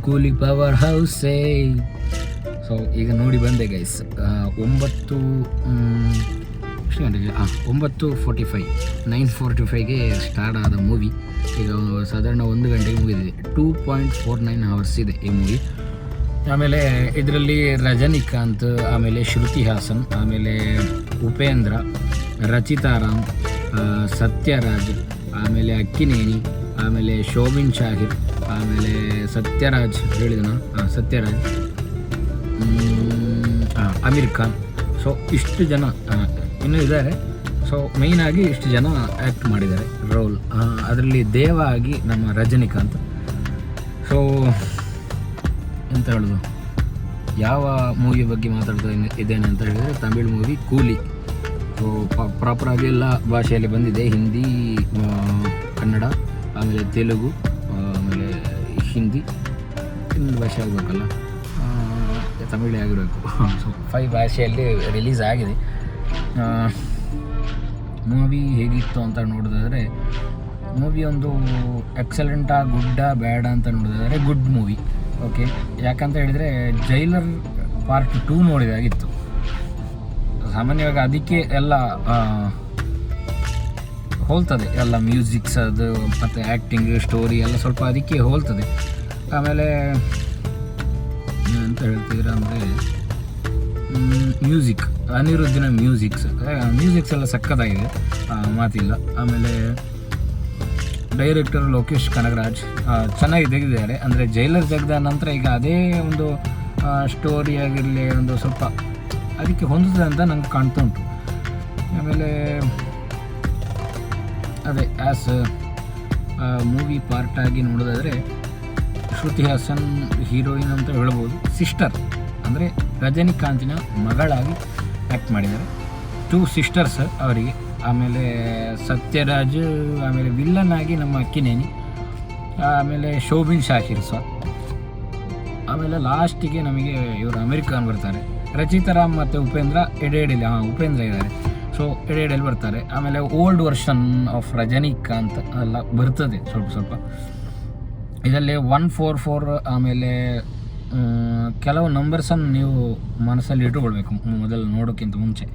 ಕೂಲಿ power ಹೌಸೇ. So ಈಗ ನೋಡಿ ಬಂದೆ ಗೈಸ್, 9:45ಗೆ ಸ್ಟಾರ್ಟ್ ಆದ ಮೂವಿ. ಈಗ ಸಾಧಾರಣ 1 ಗಂಟೆಗೆ ಮುಗಿದಿದೆ. 2.49 hours ಇದೆ ಈ ಮೂವಿ. ಆಮೇಲೆ ಇದರಲ್ಲಿ ರಜನಿಕಾಂತ್, ಆಮೇಲೆ ಶ್ರುತಿ ಹಾಸನ್, ಆಮೇಲೆ ಉಪೇಂದ್ರ, ರಚಿತಾ ರಾಮ್, ಸತ್ಯರಾಜ್, ಆಮೇಲೆ ಅಕ್ಕಿನೇನಿ, ಆಮೇಲೆ ಶೋಭಿನ್ ಶಾಹಿರ್, ಆಮೇಲೆ ಸತ್ಯರಾಜ್ ಸತ್ಯರಾಜ್, ಅಮೀರ್ ಖಾನ್. ಸೊ ಇಷ್ಟು ಜನ ಇನ್ನೂ ಇದ್ದಾರೆ. ಸೊ ಮೇಯ್ನಾಗಿ ಇಷ್ಟು ಜನ ಆ್ಯಕ್ಟ್ ಮಾಡಿದ್ದಾರೆ ರೋಲ್. ಅದರಲ್ಲಿ ದೇವ ಆಗಿ ನಮ್ಮ ರಜನಿಕಾಂತ್. ಸೊ ಎಂತ ಹೇಳೋದು, ಯಾವ ಮೂವಿ ಬಗ್ಗೆ ಮಾತಾಡ್ತಾ ಇದ್ದೇನೆ ಅಂತ ಹೇಳಿದರೆ ತಮಿಳ್ ಮೂವಿ ಕೂಲಿ. ಸೊ ಪ್ರಾಪರಾಗಿ ಎಲ್ಲ ಭಾಷೆಯಲ್ಲಿ ಬಂದಿದೆ, ಹಿಂದಿ, ಕನ್ನಡ, ಆಮೇಲೆ ತೆಲುಗು, ಆಮೇಲೆ ಹಿಂದಿ, ಇನ್ನೊಂದು ಭಾಷೆ ಆಗಬೇಕಲ್ಲ, ತಮಿಳೇ ಆಗಿರಬೇಕು. ಸೊ 5 ಭಾಷೆಯಲ್ಲಿ ರಿಲೀಸ್ ಆಗಿದೆ. ಮೂವಿ ಹೇಗಿತ್ತು ಅಂತ ನೋಡೋದಾದರೆ, ಮೂವಿ ಒಂದು ಎಕ್ಸಲೆಂಟಾ, ಗುಡ್ಡಾ, ಬ್ಯಾಡ ಅಂತ ನೋಡೋದಾದರೆ ಗುಡ್ ಮೂವಿ. ಓಕೆ, ಯಾಕಂತ ಹೇಳಿದರೆ ಜೈಲರ್ ಪಾರ್ಟ್ 2 ನೋಡಿದಾಗಿತ್ತು. ಸಾಮಾನ್ಯವಾಗಿ ಅದಕ್ಕೆ ಎಲ್ಲ ಹೋಲ್ತದೆ, ಎಲ್ಲ ಮ್ಯೂಸಿಕ್ಸ್ ಅದು ಮತ್ತು ಆ್ಯಕ್ಟಿಂಗ್, ಸ್ಟೋರಿ ಎಲ್ಲ ಸ್ವಲ್ಪ ಅದಕ್ಕೆ ಹೋಲ್ತದೆ. ಆಮೇಲೆ ಅಂತ ಹೇಳ್ತಿದ್ರೆ ಅಂದರೆ ಮ್ಯೂಸಿಕ್, ಅನಿರುದ್ಧಿನ ಮ್ಯೂಸಿಕ್ಸ್ ಎಲ್ಲ ಸಕ್ಕತ್ತಾಗಿದೆ, ಮಾತಿಲ್ಲ. ಆಮೇಲೆ ಡೈರೆಕ್ಟರ್ ಲೋಕೇಶ್ ಕನಗರಾಜ್ ಚೆನ್ನಾಗಿ ತೆಗೆದಿದ್ದಾರೆ. ಅಂದರೆ ಜೈಲರ್ ತೆಗೆದ ನಂತರ ಈಗ ಅದೇ ಒಂದು ಸ್ಟೋರಿ ಆಗಿರಲಿ, ಒಂದು ಸ್ವಲ್ಪ ಅದಕ್ಕೆ ಹೊಂದುತ್ತದೆ ಅಂತ ನಂಗೆ ಕಾಣ್ತಾ ಉಂಟು. ಆಮೇಲೆ ಅದೇ ಆ್ಯಸ್ ಮೂವಿ ಪಾರ್ಟ್ ಆಗಿ ನೋಡೋದಾದರೆ ಶ್ರುತಿ ಹಾಸನ್ ಹೀರೋಯಿನ್ ಅಂತ ಹೇಳ್ಬೋದು. ಸಿಸ್ಟರ್ ಅಂದರೆ ರಜನಿಕಾಂತಿನ ಮಗಳಾಗಿ ಆ್ಯಕ್ಟ್ ಮಾಡಿದ್ದಾರೆ. 2 ಸಿಸ್ಟರ್ಸ್ ಅವರಿಗೆ. ಆಮೇಲೆ ಸತ್ಯರಾಜ್, ಆಮೇಲೆ ವಿಲ್ಲನ್ ಆಗಿ ನಮ್ಮ ಅಕ್ಕಿನೇನಿ, ಆಮೇಲೆ ಶೋಭಿನ್ ಶಾಹಿರ್ ಸಹ. ಆಮೇಲೆ ಲಾಸ್ಟಿಗೆ ನಮಗೆ ಇವರು ಅಮೀರ್ ಖಾನ್ ಬರ್ತಾರೆ. ರಚಿತಾ ರಾಮ್ ಮತ್ತು ಉಪೇಂದ್ರ ಎಡೆಯಲ್ಲಿ ಉಪೇಂದ್ರ ಇದ್ದಾರೆ. ಸೊ ಎಡೆಯಲ್ಲಿ ಬರ್ತಾರೆ. ಆಮೇಲೆ ಓಲ್ಡ್ ವರ್ಷನ್ ಆಫ್ ರಜನಿಕಾಂತ್ ಎಲ್ಲ ಬರ್ತದೆ ಸ್ವಲ್ಪ. ಇದರಲ್ಲಿ 144, ಆಮೇಲೆ ಕೆಲವು ನಂಬರ್ಸನ್ನು ನೀವು ಮನಸ್ಸಲ್ಲಿ ಇಟ್ಟುಕೊಳ್ಬೇಕು ಮೊದಲು ನೋಡೋಕ್ಕಿಂತ ಮುಂಚೆ.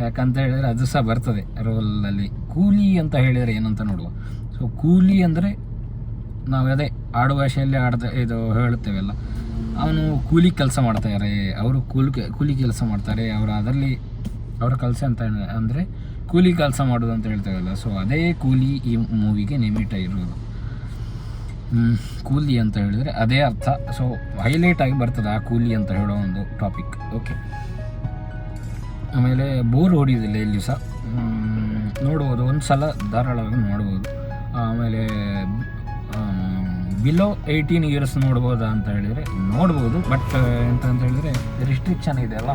ಯಾಕಂತ ಹೇಳಿದರೆ ಅದು ಸಹ ಬರ್ತದೆ ರೋಲಲ್ಲಿ. ಕೂಲಿ ಅಂತ ಹೇಳಿದರೆ ಏನಂತ ನೋಡುವ. ಸೊ ಕೂಲಿ ಅಂದರೆ ನಾವು ಅದೇ ಆಡು ಭಾಷೆಯಲ್ಲಿ ಇದು ಹೇಳುತ್ತೇವೆಲ್ಲ, ಅವನು ಕೂಲಿ ಕೆಲಸ ಮಾಡ್ತಾರೆ, ಅವರು ಕೂಲಿ ಕೆಲಸ ಮಾಡ್ತಾರೆ, ಅದರಲ್ಲಿ ಅವರ ಕೆಲಸ ಅಂತ ಅಂದರೆ ಕೂಲಿ ಕೆಲಸ ಮಾಡೋದು ಅಂತ ಹೇಳ್ತೇವಲ್ಲ. ಸೊ ಅದೇ ಕೂಲಿ ಈ ಮೂವಿಗೆ ನೇಮಿಟ ಇರೋದು. ಕೂಲಿ ಅಂತ ಹೇಳಿದರೆ ಅದೇ ಅರ್ಥ. ಸೊ ಹೈಲೈಟ್ ಆಗಿ ಬರ್ತದೆ ಆ ಕೂಲಿ ಅಂತ ಹೇಳೋ ಒಂದು ಟಾಪಿಕ್. ಓಕೆ, ಆಮೇಲೆ ಬೋರ್ ಹೊಡಿಯೋದಿಲ್ಲ ಎಲ್ಲಿ ಸಹ, ನೋಡ್ಬೋದು, ಒಂದು ಸಲ ಧಾರಾಳವಾಗಿ ನೋಡ್ಬೋದು. ಆಮೇಲೆ ಬಿಲೋ 18 years ನೋಡ್ಬೋದಾ ಅಂತ ಹೇಳಿದರೆ ನೋಡ್ಬೋದು. ಬಟ್ ಎಂತ ಅಂತ ಹೇಳಿದರೆ ರಿಸ್ಟ್ರಿಕ್ಷನ್ ಇದೆ ಅಲ್ಲ,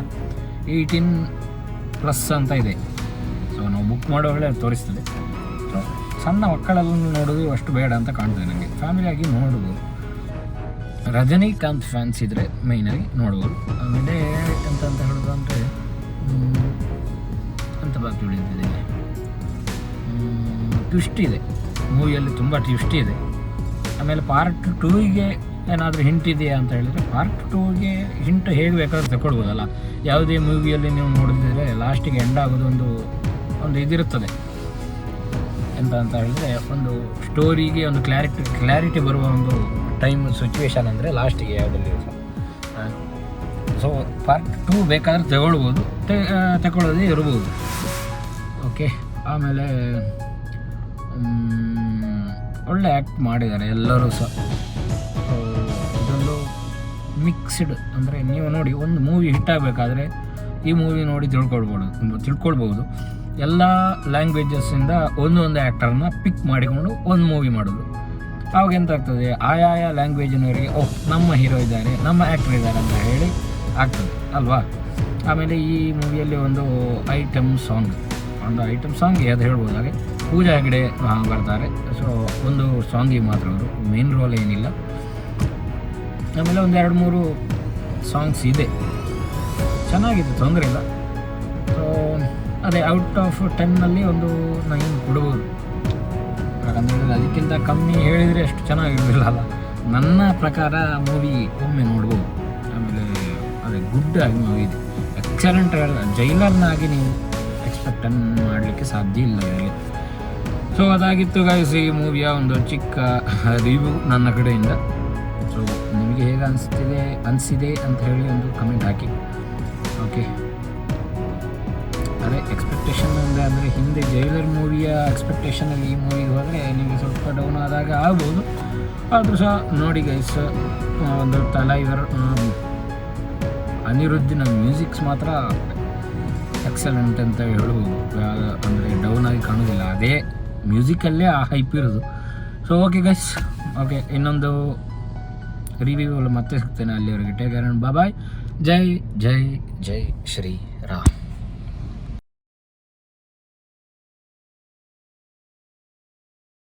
18+ ಅಂತ ಇದೆ. ಸೊ ನಾವು ಬುಕ್ ಮಾಡೋಗಳೇ ತೋರಿಸ್ತದೆ. ಸೊ ಸಣ್ಣ ಮಕ್ಕಳೆಲ್ಲ ನೋಡೋದು ಅಷ್ಟು ಬೇಡ ಅಂತ ಕಾಣ್ತದೆ ನನಗೆ. ಫ್ಯಾಮಿಲಿಯಾಗಿ ನೋಡ್ಬೋದು. ರಜನಿಕಾಂತ್ ಫ್ಯಾನ್ಸ್ ಇದ್ದರೆ ಮೇಯ್ನಾಗಿ ನೋಡ್ಬೋದು. ಆಮೇಲೆ ಎಂತ ಹೇಳೋದು ಅಂದರೆ ಅಂತ ಬಾಕಿ ಉಳಿದಿದೆ, ಟ್ವಿಸ್ಟ್ ಇದೆ ಮೂವಿಯಲ್ಲಿ, ತುಂಬ ಟ್ವಿಸ್ಟ್ ಇದೆ. ಆಮೇಲೆ ಪಾರ್ಟ್ 2ಗೆ ಏನಾದರೂ ಹಿಂಟ್ ಇದೆಯಾ ಅಂತ ಹೇಳಿದರೆ, ಪಾರ್ಟ್ 2ಗೆ ಹಿಂಟ್ ಹೇಗೆ ಬೇಕಾದ್ರೂ ತಗೊಳ್ಬೋದಲ್ಲ. ಯಾವುದೇ ಮೂವಿಯಲ್ಲಿ ನೀವು ನೋಡಿದರೆ ಲಾಸ್ಟಿಗೆ ಎಂಡ್ ಆಗೋದು ಒಂದು ಇದಿರುತ್ತದೆ. ಎಂತ ಅಂತ ಹೇಳಿದರೆ, ಒಂದು ಸ್ಟೋರಿಗೆ ಒಂದು ಕ್ಲಾರಿಟಿ ಬರುವ ಒಂದು ಟೈಮ್ ಸಿಚುವೇಶನ್ ಅಂದರೆ ಲಾಸ್ಟಿಗೆ ಯಾವುದಲ್ಲಿ. ಸೊ ಪಾರ್ಟ್ 2 ಬೇಕಾದ್ರೆ ತಗೊಳ್ಳೋದೇ ಇರ್ಬೋದು. ಓಕೆ, ಆಮೇಲೆ ಒಳ್ಳೆ ಆ್ಯಕ್ಟ್ ಮಾಡಿದ್ದಾರೆ ಎಲ್ಲರೂ ಸಹ. ಇದೊಂದು ಮಿಕ್ಸ್ಡ್ ಅಂದರೆ ನೀವು ನೋಡಿ, ಒಂದು ಮೂವಿ ಹಿಟ್ ಆಗಬೇಕಾದ್ರೆ ಈ ಮೂವಿ ನೋಡಿ ತಿಳ್ಕೊಳ್ಬೋದು. ಎಲ್ಲ ಲ್ಯಾಂಗ್ವೇಜಸ್ಸಿಂದ ಒಂದೊಂದು ಆ್ಯಕ್ಟರ್ನ ಪಿಕ್ ಮಾಡಿಕೊಂಡು ಒಂದು ಮೂವಿ ಮಾಡೋದು. ಆವಾಗ ಎಂತ ಆಗ್ತದೆ, ಆಯಾ ಲ್ಯಾಂಗ್ವೇಜಿನವರಿಗೆ ನಮ್ಮ ಹೀರೋ ಇದ್ದಾರೆ, ನಮ್ಮ ಆ್ಯಕ್ಟರ್ ಇದ್ದಾರೆ ಅಂತ ಹೇಳಿ ಆಗ್ತದೆ ಅಲ್ವಾ. ಆಮೇಲೆ ಈ ಮೂವಿಯಲ್ಲಿ ಒಂದು ಐಟಮ್ ಸಾಂಗ್ ಅದು ಹೇಳ್ಬೋದು. ಹಾಗೆ ಪೂಜಾ ಹೆಗಡೆ ಬರ್ತಾರೆ. ಸೊ ಒಂದು ಸಾಂಗಿಗೆ ಮಾತ್ರ ಅವರು, ಮೇನ್ ರೋಲ್ ಏನಿಲ್ಲ. ಆಮೇಲೆ 1-2-3 ಸಾಂಗ್ಸ್ ಇದೆ, ಚೆನ್ನಾಗಿದೆ, ತೊಂದರೆ ಇಲ್ಲ. ಸೊ ಅದೇ ಔಟ್ ಆಫ್ 10 ಒಂದು 9 ಕೊಡ್ಬೋದು. ಯಾಕಂದರೆ ಅದಕ್ಕಿಂತ ಕಮ್ಮಿ ಹೇಳಿದರೆ ಅಷ್ಟು ಚೆನ್ನಾಗಿರೋದಿಲ್ಲ ಅಲ್ಲ. ನನ್ನ ಪ್ರಕಾರ ಮೂವಿ ಒಮ್ಮೆ ನೋಡ್ಬೋದು. ಆಮೇಲೆ ಅದೇ ಗುಡ್ ಆಗಿ ಮೂವಿ ಇದೆ, ಎಕ್ಸಲೆಂಟ್. ಜೈಲರ್ನಾಗಿ ನೀವು ಎಕ್ಸ್ಪೆಕ್ಟನ್ನು ಮಾಡಲಿಕ್ಕೆ ಸಾಧ್ಯ ಇಲ್ಲ ಇದರಲ್ಲಿ. ಸೊ ಅದಾಗಿತ್ತು ಗೈಸ್ ಈ ಮೂವಿಯ ಒಂದು ಚಿಕ್ಕ ರಿವ್ಯೂ ನನ್ನ ಕಡೆಯಿಂದ. ಸೊ ನಿಮಗೆ ಹೇಗೆ ಅನಿಸಿದೆ ಅಂತ ಹೇಳಿ ಒಂದು ಕಮೆಂಟ್ ಹಾಕಿ. ಓಕೆ, ಅದೇ ಎಕ್ಸ್ಪೆಕ್ಟೇಷನ್ ಅಂದರೆ ಹಿಂದೆ ಜೈಲರ್ ಮೂವಿಯ ಎಕ್ಸ್ಪೆಕ್ಟೇಷನಲ್ಲಿ ಈ ಮೂವಿಗೆ ಹೋದರೆ ನಿಮಗೆ ಸ್ವಲ್ಪ ಡೌನ್ ಆದಾಗ ಆಗ್ಬೋದು. ಆದರೂ ಸಹ ನೋಡಿ ಗೈಸ್, ಒಂದು ತಲೈವರ್ ಅನಿರುದ್ಧಿನ ಮ್ಯೂಸಿಕ್ಸ್ ಮಾತ್ರ ಎಕ್ಸಲೆಂಟ್ ಅಂತ ಹೇಳ್ಬೋದು. ಅಂದರೆ ಡೌನ್ ಆಗಿ ಕಾಣೋದಿಲ್ಲ, ಅದೇ ಮ್ಯೂಸಿಕಲ್ಲೇ ಆ ಹೈಪ್ ಇರೋದು. ಸೊ ಓಕೆ ಗೈಸ್, ಓಕೆ, ಇನ್ನೊಂದು ರಿವ್ಯೂ ಮತ್ತೆ ಸಿಗ್ತೇನೆ. ಅಲ್ಲಿವರೆಗೆ ಟೇಕ್ ಕೇರ್, ಬಾಯ್. ಜೈ ಜೈ ಜೈ ಶ್ರೀ ರಾಮ್.